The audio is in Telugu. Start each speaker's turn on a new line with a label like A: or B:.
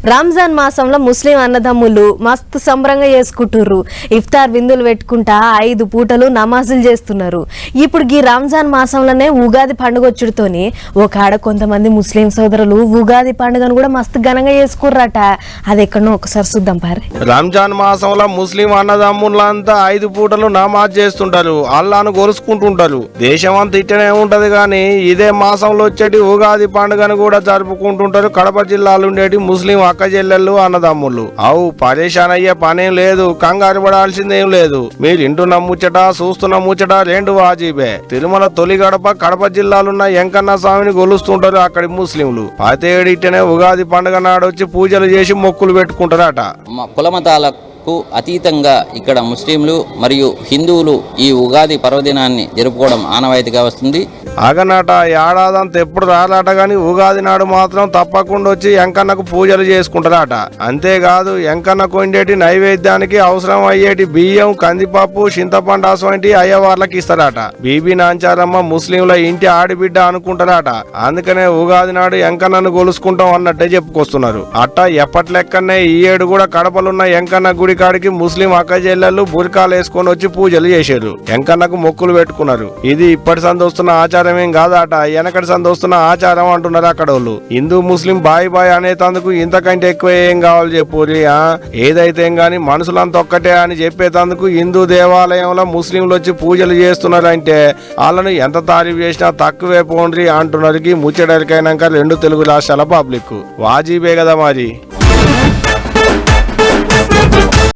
A: రంజాన్ మాసంలో ముస్లిం అన్నదమ్ములు మస్తు సంబరంగా చేసుకుంటుర్రు. ఇఫ్తార్ విందులు పెట్టుకుంటా 5 పూటలు నమాజులు చేస్తున్నారు. ఇప్పుడు ఈ రంజాన్ మాసంలోనే ఉగాది పండుగ వచ్చుడుతోని ఒక కొంతమంది ముస్లిం సోదరులు ఉగాది పండుగను కూడా మస్తు ఘనంగా చేసుకుర్రట. అది ఎక్కడో ఒకసారి చూద్దాం పారి.
B: రంజాన్ మాసంలో ముస్లిం అన్నదమ్ములంతా 5 పూటలు నమాజ్ చేస్తుంటారు, అల్లాను గొలుసుకుంటుంటారు. దేశం అంతా ఇట్టనే ఉంటది గాని ఇదే మాసంలో వచ్చేటి ఉగాది పండుగను కూడా జరుపుకుంటుంటారు కడప జిల్లాలో ఉండేటి ముస్లిం అక్క చెల్లెళ్ళు అన్నదమ్ములు. అవు పరేషాన్ అయ్యే పనేం లేదు, కంగారు పడాల్సిందేం లేదు. మీరు ఇంటున్న ముచ్చట చూస్తున్న ముచ్చట 2 వాజీబే. తిరుమల తొలి గడప కడప జిల్లాలున్న ఎంకన్న స్వామిని గొలుస్తుంటారు అక్కడి ముస్లింలు. ప్రతేడు ఇట్టనే ఉగాది పండుగ నాడొచ్చి పూజలు చేసి మొక్కులు పెట్టుకుంటారట.
C: కులమతాలకు అతీతంగా ఇక్కడ ముస్లింలు మరియు హిందువులు ఈ ఉగాది పర్వదినాన్ని జరుపుకోవడం ఆనవాయితీగా వస్తుంది.
B: అగనట ఏడాదంతా ఎప్పుడు రాలట గాని ఉగాది నాడు మాత్రం తప్పకుండా వచ్చి ఎంకన్నకు పూజలు చేసుకుంటారట. అంతేకాదు ఎంకన్నకు వండేటి నైవేద్యానికి అవసరం అయ్యేటి బియ్యం, కందిపప్పు, చింతపండు వంటి అయ్యవార్లకు ఇస్తారట. బీబీ నాంచారమ్మ ముస్లింల ఇంటి ఆడిబిడ్డ అనుకుంటారట. అందుకనే ఉగాది నాడు ఎంకన్నను గొలుసుకుంటాం అన్నట్టే చెప్పుకొస్తున్నారు. అట్ట ఎప్పటి లెక్కనే ఈ ఏడు కూడా కడపలున్న ఎంకన్న గుడి కాడికి ముస్లిం అక్క చెల్లెళ్ళు బురికాలు వేసుకొని వచ్చి పూజలు చేశారు, ఎంకన్నకు మొక్కులు పెట్టుకున్నారు. ఇది ఇప్పటి సందొస్తున్న ఆచారమేం కాదట, వెనకటి సందొస్తున్న ఆచారం అంటున్నారు అక్కడ వాళ్ళు. హిందూ ముస్లిం బాయ్ బాయ్ అనేతందుకు ఇంతకంటే ఎక్కువ ఏం కావాలి చెప్పురి. ఏదైతే గాని మనుషులంతా ఒక్కటే అని చెప్పేతందుకు హిందూ దేవాలయంలో ముస్లింలు వచ్చి పూజలు చేస్తున్నారంటే వాళ్ళను ఎంత తారీఫ్ చేసినా తక్కువే పోండ్రి అంటున్నారు. ముచ్చటరికైనాక 2 తెలుగు రాష్ట్రాల పబ్లిక్ వాజీబే కదా మరి.